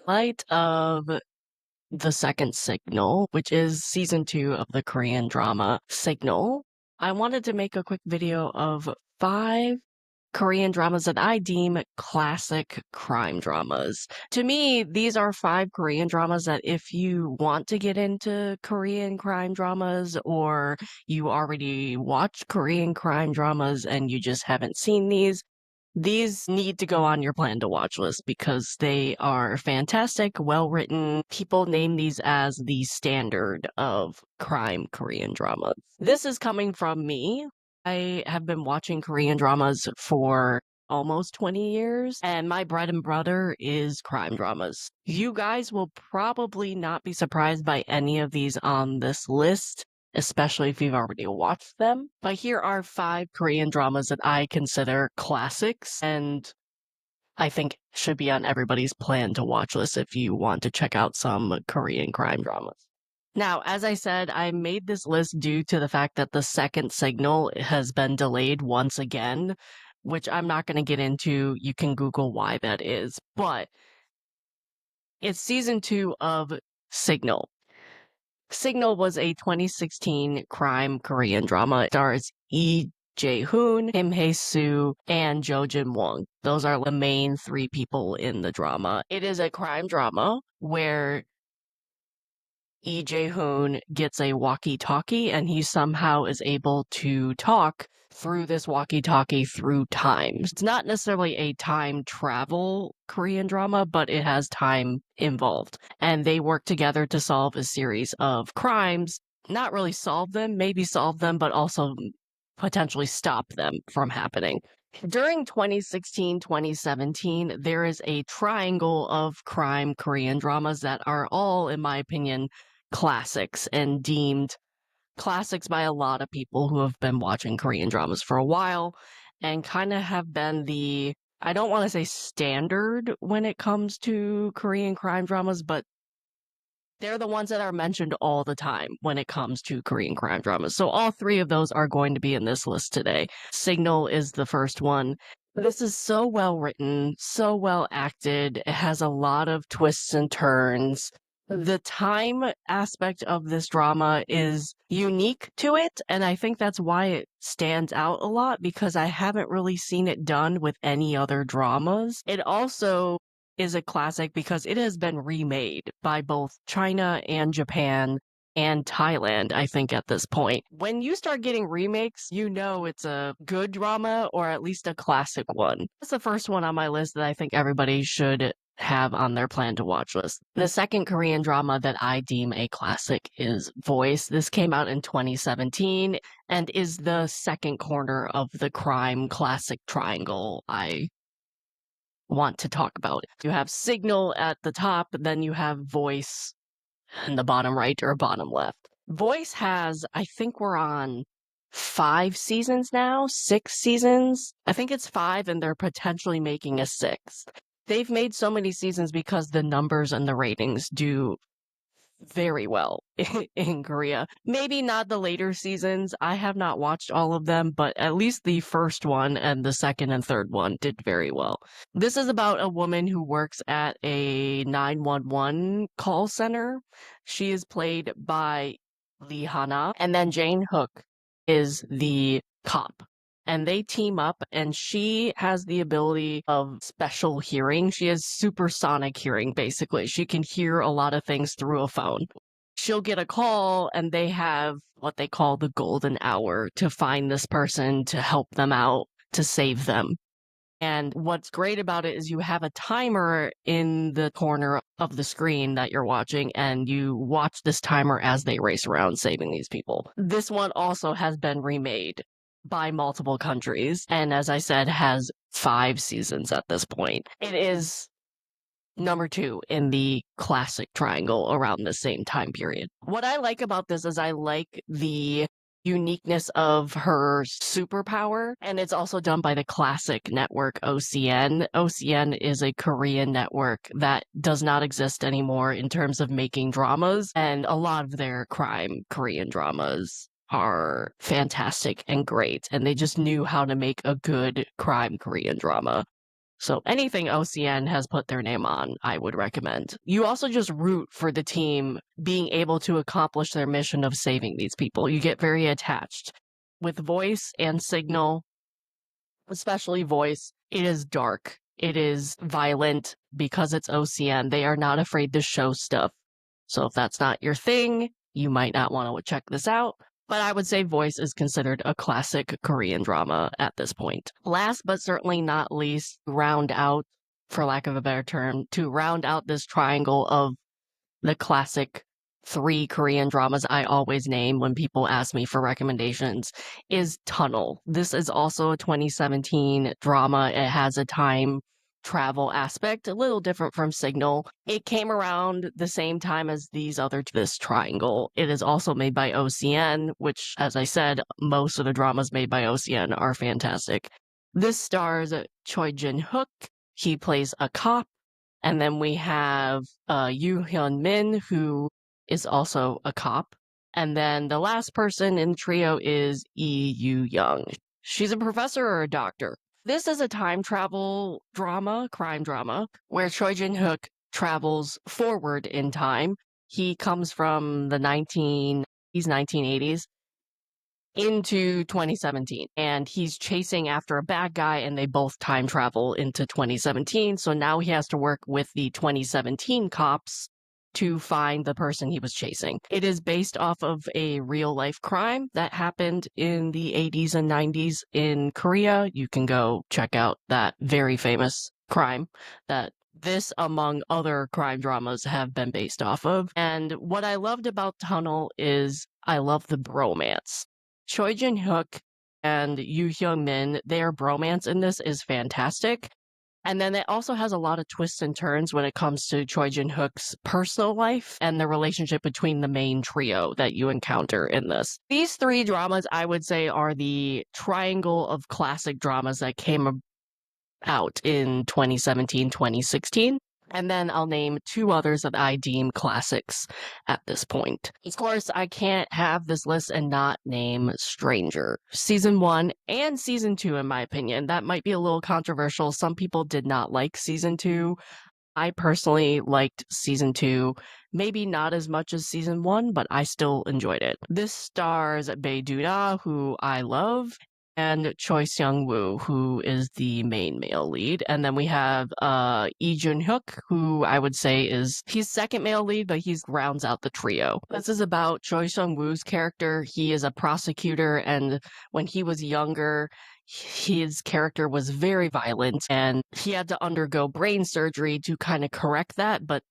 Light of the second Signal, which is season 2 of the Korean drama Signal, I wanted to make a quick video of 5 Korean dramas that I deem classic crime dramas. To me, these are 5 Korean dramas that if you want to get into Korean crime dramas or you already watch Korean crime dramas and you just haven't seen these need to go on your plan to watch list because they are fantastic, well written. People name these as the standard of crime Korean dramas. This is coming from me. I have been watching Korean dramas for almost 20 years, and my bread and butter is crime dramas. You guys will probably not be surprised by any of these on this list, especially if you've already watched them. But here are 5 Korean dramas that I consider classics and I think should be on everybody's plan to watch list if you want to check out some Korean crime dramas. Now, as I said, I made this list due to the fact that the second Signal has been delayed once again, which I'm not going to get into. You can Google why that is, but it's season 2 of Signal. Signal was a 2016 crime Korean drama. It stars Lee Jae-hoon, Kim Hae-soo, and Jo Jin-won. Those are the main 3 people in the drama. It is a crime drama where Lee Jae-hoon gets a walkie-talkie and he somehow is able to talk through this walkie-talkie through time. It's not necessarily a time travel Korean drama, but it has time involved. And they work together to solve a series of crimes. Not really solve them, maybe solve them, but also potentially stop them from happening. During 2016-2017, there is a triangle of crime Korean dramas that are all, in my opinion, classics and deemed classics by a lot of people who have been watching Korean dramas for a while and kind of have been the, I don't want to say standard when it comes to Korean crime dramas, but they're the ones that are mentioned all the time when it comes to Korean crime dramas. So all 3 of those are going to be in this list today. Signal is the first one. This is so well written, so well acted. It has a lot of twists and turns. The time aspect of this drama is unique to it, and I think that's why it stands out a lot because I haven't really seen it done with any other dramas. It also is a classic because it has been remade by both China and Japan and Thailand, I think, at this point. When you start getting remakes, you know it's a good drama or at least a classic one. That's the first one on my list that I think everybody should have on their plan to watch list. The second Korean drama that I deem a classic is Voice. This came out in 2017 and is the second corner of the crime classic triangle I want to talk about. You have Signal at the top, then you have Voice in the bottom right or bottom left. Voice has, I think we're on 5 seasons now, 6 seasons. I think it's 5 and they're potentially making a 6th. They've made so many seasons because the numbers and the ratings do very well in Korea. Maybe not the later seasons. I have not watched all of them, but at least the first one and the second and third one did very well. This is about a woman who works at a 911 call center. She is played by Lee Hana, and then Jane Hook is the cop. And they team up, and she has the ability of special hearing. She has supersonic hearing, basically. She can hear a lot of things through a phone. She'll get a call, and they have what they call the golden hour to find this person, to help them out, to save them. And what's great about it is you have a timer in the corner of the screen that you're watching, and you watch this timer as they race around saving these people. This one also has been remade by multiple countries, and as I said, has 5 seasons at this point. It is number 2 in the classic triangle around the same time period. What I like about this is I like the uniqueness of her superpower, and it's also done by the classic network OCN. OCN is a Korean network that does not exist anymore in terms of making dramas, and a lot of their crime Korean dramas are fantastic and great, and they just knew how to make a good crime Korean drama. So anything OCN has put their name on, I would recommend. You also just root for the team being able to accomplish their mission of saving these people. You get very attached. With Voice and Signal, especially Voice, it is dark. It is violent because it's OCN. They are not afraid to show stuff. So if that's not your thing, you might not want to check this out. But I would say Voice is considered a classic Korean drama at this point. Last but certainly not least, round out, for lack of a better term, to round out this triangle of the classic 3 Korean dramas I always name when people ask me for recommendations is Tunnel. This is also a 2017 drama. It has a time travel aspect, a little different from Signal. It came around the same time as this triangle. It is also made by OCN, which, as I said, most of the dramas made by OCN are fantastic. This stars Choi Jin-hook. He plays a cop. And then we have Yoo Hyun-min, who is also a cop. And then the last person in the trio is Lee Yoo-young. She's a professor or a doctor. This is a time travel drama, crime drama, where Choi Jin-hook travels forward in time. He comes from the 1980s into 2017, and he's chasing after a bad guy, and they both time travel into 2017. So now he has to work with the 2017 cops to find the person he was chasing. It is based off of a real life crime that happened in the 80s and 90s in Korea. You can go check out that very famous crime that this, among other crime dramas, have been based off of. And what I loved about Tunnel is I love the bromance. Choi Jin-hook and Yoo Hyun-min, their bromance in this is fantastic. And then it also has a lot of twists and turns when it comes to Choi Jin-hook's personal life and the relationship between the main trio that you encounter in this. These 3 dramas, I would say, are the triangle of classic dramas that came out in 2017, 2016. And then I'll name 2 others that I deem classics at this point. Of course, I can't have this list and not name Stranger. Season 1 and Season 2, in my opinion. That might be a little controversial. Some people did not like Season 2. I personally liked Season 2, maybe not as much as Season 1, but I still enjoyed it. This stars Bae Doo-na, who I love, and Choi Seung-woo, who is the main male lead. And then we have Lee Jun-hook, who I would say he's second male lead, but he rounds out the trio. This is about Choi Seung-woo's character. He is a prosecutor, and when he was younger, his character was very violent, and he had to undergo brain surgery to kind of correct that, but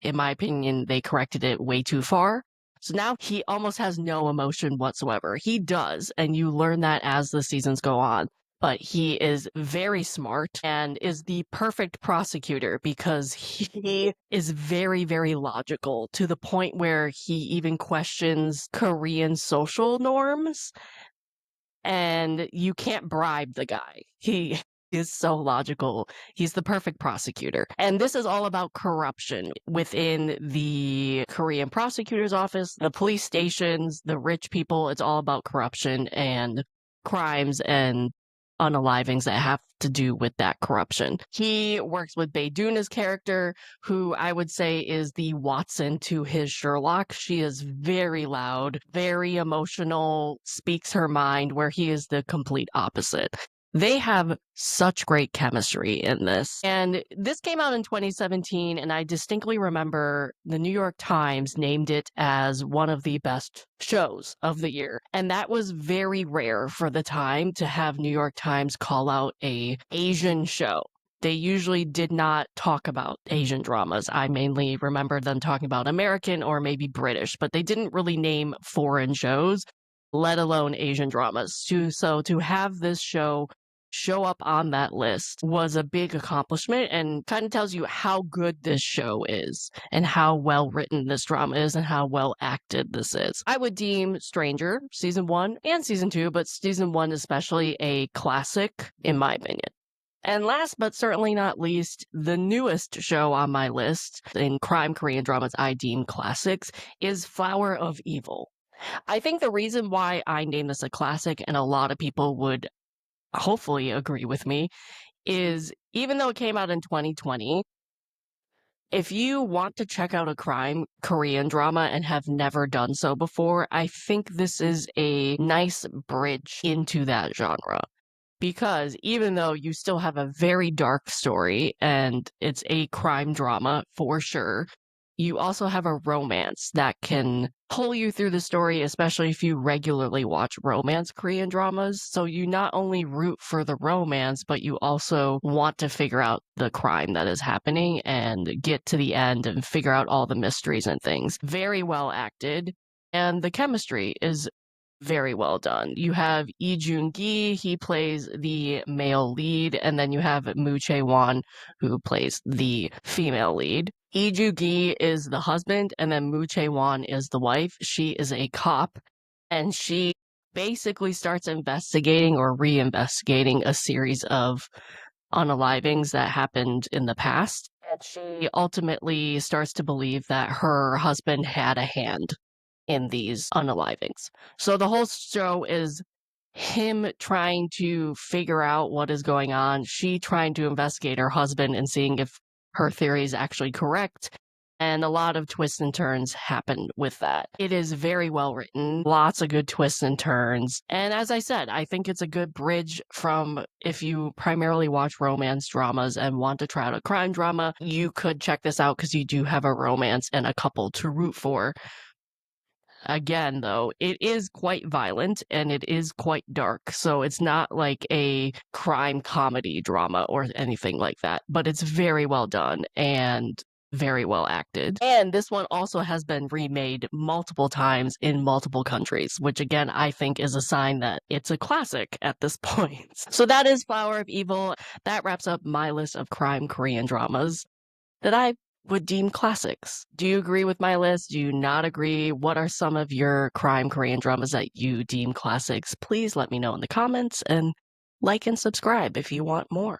in my opinion, they corrected it way too far. So now he almost has no emotion whatsoever. He does, and you learn that as the seasons go on. But he is very smart and is the perfect prosecutor because he is very, very logical to the point where he even questions Korean social norms, and you can't bribe the guy. He is so logical. He's the perfect prosecutor. And this is all about corruption within the Korean prosecutor's office, the police stations, the rich people. It's all about corruption and crimes and unalivings that have to do with that corruption. He works with Bae Doo-na's character, who I would say is the Watson to his Sherlock. She is very loud, very emotional, speaks her mind, where he is the complete opposite. They have such great chemistry in this. And this came out in 2017, and I distinctly remember the New York Times named it as one of the best shows of the year. And that was very rare for the time to have New York Times call out a Asian show. They usually did not talk about Asian dramas. I mainly remember them talking about American or maybe British, but they didn't really name foreign shows, let alone Asian dramas. So to have this show up on that list was a big accomplishment and kind of tells you how good this show is and how well written this drama is and how well acted this is. I would deem Stranger, season 1 and season 2, but season 1 especially, a classic in my opinion. And last but certainly not least, the newest show on my list in crime Korean dramas I deem classics is Flower of Evil. I think the reason why I name this a classic, and a lot of people would hopefully agree with me, is even though it came out in 2020, if you want to check out a crime Korean drama and have never done so before, I think this is a nice bridge into that genre. Because even though you still have a very dark story and it's a crime drama for sure, you also have a romance that can pull you through the story, especially if you regularly watch romance Korean dramas. So you not only root for the romance, but you also want to figure out the crime that is happening and get to the end and figure out all the mysteries and things. Very well acted. And the chemistry is very well done. You have Lee Joon-gi, he plays the male lead, and then you have Moo Chae-won, who plays the female lead. Lee Joon-gi is the husband, and then Moo Chae-won is the wife. She is a cop, and she basically starts investigating or re-investigating a series of unalivings that happened in the past. And she ultimately starts to believe that her husband had a hand in these unalivings. So the whole show is him trying to figure out what is going on, she trying to investigate her husband and seeing if her theory is actually correct. And a lot of twists and turns happen with that. It is very well written, lots of good twists and turns. And as I said, I think it's a good bridge from if you primarily watch romance dramas and want to try out a crime drama, you could check this out because you do have a romance and a couple to root for. Again, though, it is quite violent and it is quite dark, so it's not like a crime comedy drama or anything like that, but it's very well done and very well acted. And this one also has been remade multiple times in multiple countries, which again, I think is a sign that it's a classic at this point. So that is Flower of Evil. That wraps up my list of crime Korean dramas that I would deem classics. Do you agree with my list? Do you not agree? What are some of your crime Korean dramas that you deem classics? Please let me know in the comments and like and subscribe if you want more.